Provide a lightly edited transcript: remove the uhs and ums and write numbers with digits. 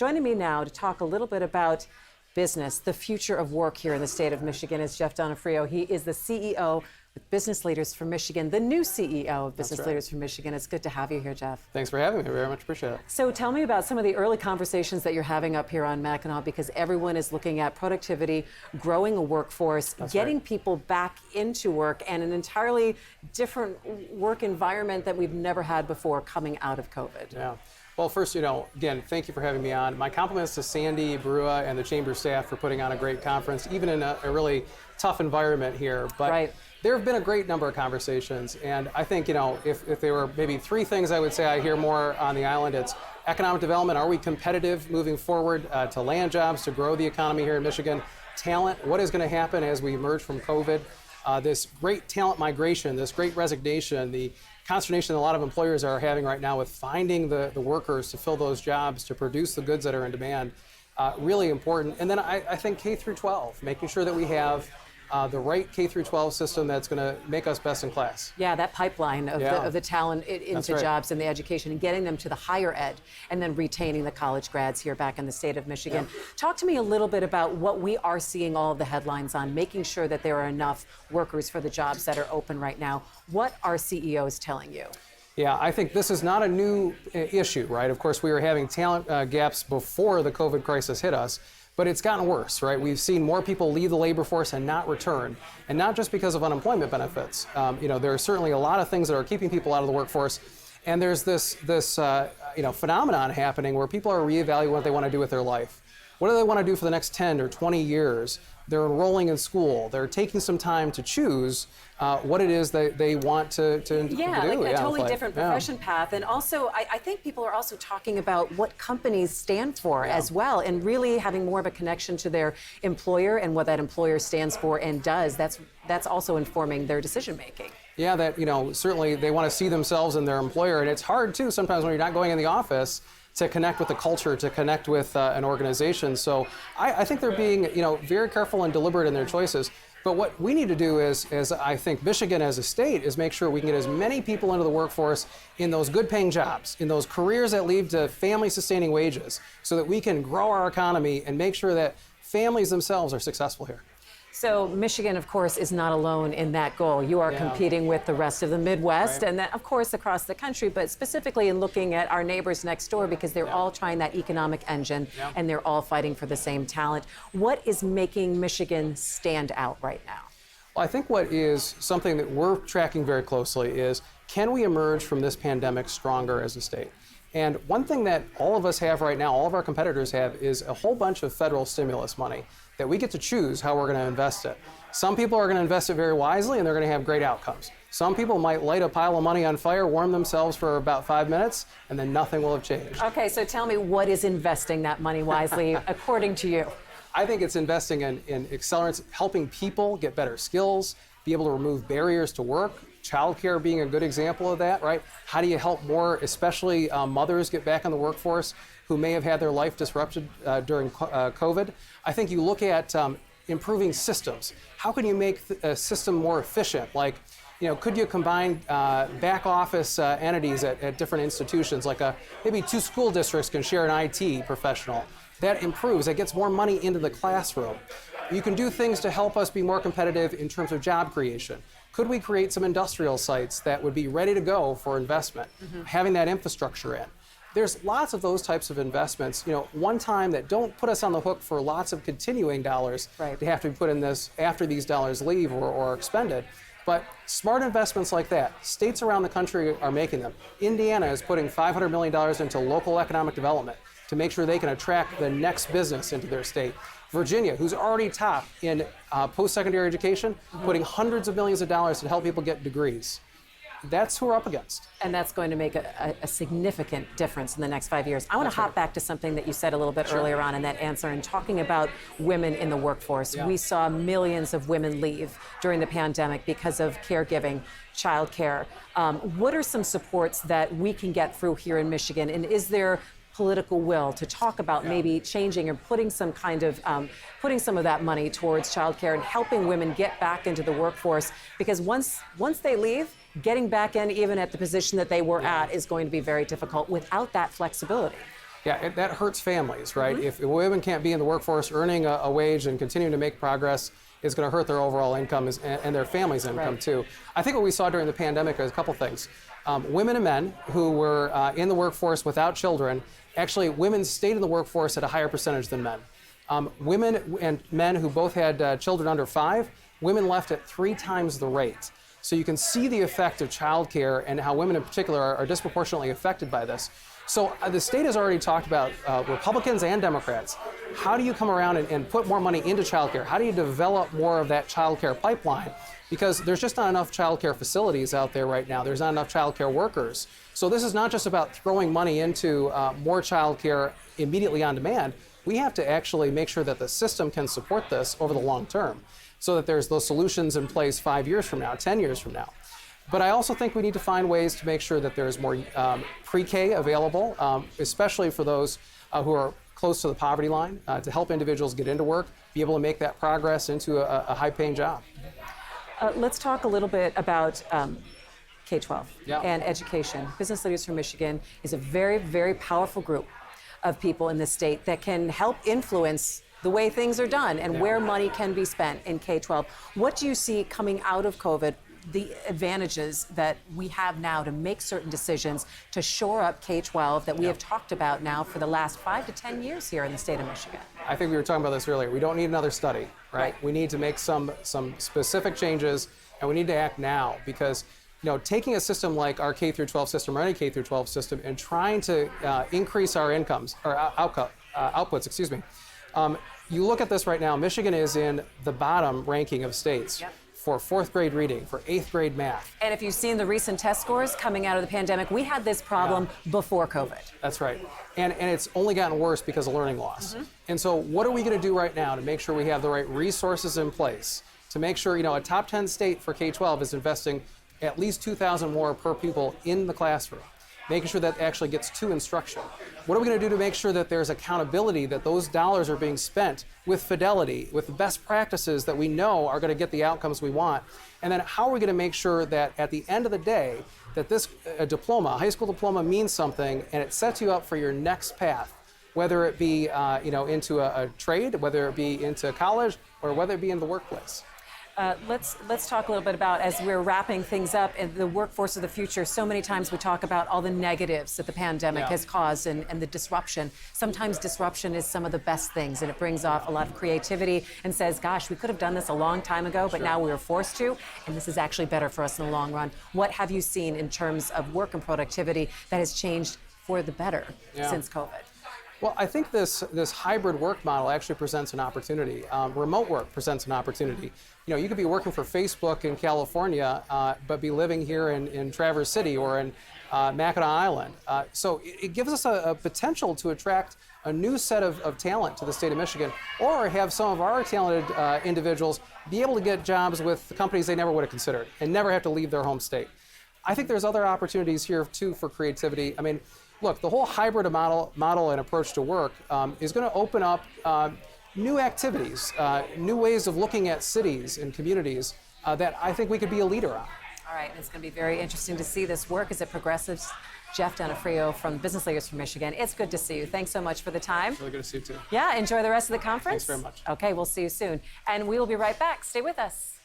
Joining me now to talk a little bit about business, the future of work here in the state of Michigan, is Jeff Donofrio. He is the CEO with Business Leaders for Michigan, the new CEO of Business Leaders for Michigan. It's good to have you here, Jeff. Thanks for having me. Very much appreciate it. So tell me about some of the early conversations that you're having up here on Mackinac, because everyone is looking at productivity, growing a workforce, getting people back into work, and an entirely different work environment that we've never had before coming out of COVID. Yeah. Well, first, again, thank you for having me on. My compliments to Sandy, Brua, and the Chamber staff for putting on a great conference, even in a really tough environment here. But there have been a great number of conversations, and I think, if there were maybe three things I would say I hear more on the island, it's economic development. Are we competitive moving forward to land jobs, to grow the economy here in Michigan? Talent, what is going to happen as we emerge from COVID? This great talent migration, this great resignation, the consternation that a lot of employers are having right now with finding the workers to fill those jobs, to produce the goods that are in demand, really important. And then I think K through 12, making sure that we have the right K through 12 system that's going to make us best in class. Yeah, that pipeline of the talent into jobs and the education, and getting them to the higher ed, and then retaining the college grads here back in the state of Michigan. Talk to me a little bit about what we are seeing all of the headlines on, making sure that there are enough workers for the jobs that are open right now. What are CEOs telling you? Yeah, I think this is not a new issue, right? Of course, we were having talent gaps before the COVID crisis hit us. But it's gotten worse, right? We've seen more people leave the labor force and not return, and not just because of unemployment benefits. There are certainly a lot of things that are keeping people out of the workforce, and there's this phenomenon happening where people are reevaluating what they want to do with their life. What do they want to do for the next 10 or 20 years? They're enrolling in school. They're taking some time to choose what it is that they want to do. Yeah, like a totally different profession path. And also, I think people are also talking about what companies stand for as well, and really having more of a connection to their employer and what that employer stands for and does. That's also informing their decision making. Yeah, that certainly they want to see themselves in their employer, and it's hard too sometimes when you're not going in the office to connect with the culture, to connect with an organization. So I think they're being very careful and deliberate in their choices. But what we need to do is I think Michigan as a state is make sure we can get as many people into the workforce in those good paying jobs, in those careers that lead to family sustaining wages, so that we can grow our economy and make sure that families themselves are successful here. So Michigan, of course, is not alone in that goal. You are competing with the rest of the Midwest, and then, of course, across the country, but specifically in looking at our neighbors next door, because they're all trying that economic engine, and they're all fighting for the same talent. What is making Michigan stand out right now? Well, I think what is something that we're tracking very closely is, can we emerge from this pandemic stronger as a state? And one thing that all of us have right now, all of our competitors have, is a whole bunch of federal stimulus money that we get to choose how we're going to invest it. Some people are going to invest it very wisely, and they're going to have great outcomes. Some people might light a pile of money on fire, warm themselves for about 5 minutes, and then nothing will have changed. Okay, so tell me, what is investing that money wisely according to you? I think it's investing in accelerants, helping people get better skills, be able to remove barriers to work. Childcare being a good example of that, right? How do you help more, especially mothers, get back in the workforce who may have had their life disrupted during COVID? I think you look at improving systems. How can you make a system more efficient? Like, could you combine back office entities at different institutions? Like maybe 2 school districts can share an IT professional. That improves, that gets more money into the classroom. You can do things to help us be more competitive in terms of job creation. Could we create some industrial sites that would be ready to go for investment, having that infrastructure in? There's lots of those types of investments, one time, that don't put us on the hook for lots of continuing dollars. They have to be put in this after these dollars leave or expended. But smart investments like that, states around the country are making them. Indiana is putting $500 million into local economic development to make sure they can attract the next business into their state. Virginia, who's already top in post-secondary education, putting hundreds of millions of dollars to help people get degrees. That's who we're up against. And that's going to make a significant difference in the next 5 years. I want to hop back to something that you said a little bit earlier on in that answer, and talking about women in the workforce. We saw millions of women leave during the pandemic because of caregiving, childcare. What are some supports that we can get through here in Michigan? And is there political will to talk about maybe changing or putting some kind of putting some of that money towards childcare and helping women get back into the workforce? Because once they leave, getting back in even at the position that they were at is going to be very difficult without that flexibility. Yeah, that hurts families, right? If women can't be in the workforce earning a wage and continuing to make progress, it's going to hurt their overall income and their family's income too. I think what we saw during the pandemic is a couple things. Women and men who were in the workforce without children, actually women stayed in the workforce at a higher percentage than men. Women and men who both had children under 5, women left at 3 times the rate. So you can see the effect of childcare and how women in particular are disproportionately affected by this. So the state has already talked about, Republicans and Democrats, how do you come around and put more money into childcare? How do you develop more of that childcare pipeline? Because there's just not enough childcare facilities out there right now. There's not enough childcare workers. So this is not just about throwing money into more childcare immediately on demand. We have to actually make sure that the system can support this over the long term, so that there's those solutions in place 5 years from now, 10 years from now. But I also think we need to find ways to make sure that there's more pre-K available, especially for those who are close to the poverty line, to help individuals get into work, be able to make that progress into a high-paying job. Let's talk a little bit about K-12 Yeah. and education. Business Leaders for Michigan is a very, very powerful group of people in the state that can help influence the way things are done and where money can be spent in K-12. What do you see coming out of COVID, the advantages that we have now to make certain decisions to shore up K-12 that we have talked about now for the last 5 to 10 years here in the state of Michigan? I think we were talking about this earlier. We don't need another study, right? We need to make some specific changes, and we need to act now, because taking a system like our K through 12 system or any K through 12 system and trying to increase our incomes or outputs, excuse me. You look at this right now, Michigan is in the bottom ranking of states for 4th grade reading, for 8th grade math. And if you've seen the recent test scores coming out of the pandemic, we had this problem before COVID. That's right. And it's only gotten worse because of learning loss. And so what are we going to do right now to make sure we have the right resources in place to make sure, a top 10 state for K-12 is investing at least $2,000 more per pupil in the classroom, making sure that actually gets to instruction. What are we going to do to make sure that there's accountability, that those dollars are being spent with fidelity, with the best practices that we know are going to get the outcomes we want? And then how are we going to make sure that at the end of the day, that this diploma, a high school diploma, means something and it sets you up for your next path, whether it be into a trade, whether it be into college, or whether it be in the workplace? Let's talk a little bit about, as we're wrapping things up, in the workforce of the future. So many times we talk about all the negatives that the pandemic has caused and the disruption. Sometimes disruption is some of the best things, and it brings off a lot of creativity and says, gosh, we could have done this a long time ago, but now we were forced to, and this is actually better for us in the long run. What have you seen in terms of work and productivity that has changed for the better since COVID? Well, I think this hybrid work model actually presents an opportunity. Remote work presents an opportunity. You could be working for Facebook in California, but be living here in Traverse City or in Mackinac Island. So it gives us a potential to attract a new set of talent to the state of Michigan, or have some of our talented individuals be able to get jobs with companies they never would have considered and never have to leave their home state. I think there's other opportunities here too for creativity. I mean, look, the whole hybrid model and approach to work is going to open up new activities, new ways of looking at cities and communities that I think we could be a leader on. All right, it's going to be very interesting to see this work as it progresses. Jeff Donofrio from Business Leaders for Michigan. It's good to see you. Thanks so much for the time. Really good to see you too. Yeah, enjoy the rest of the conference. Thanks very much. Okay, we'll see you soon. And we will be right back. Stay with us.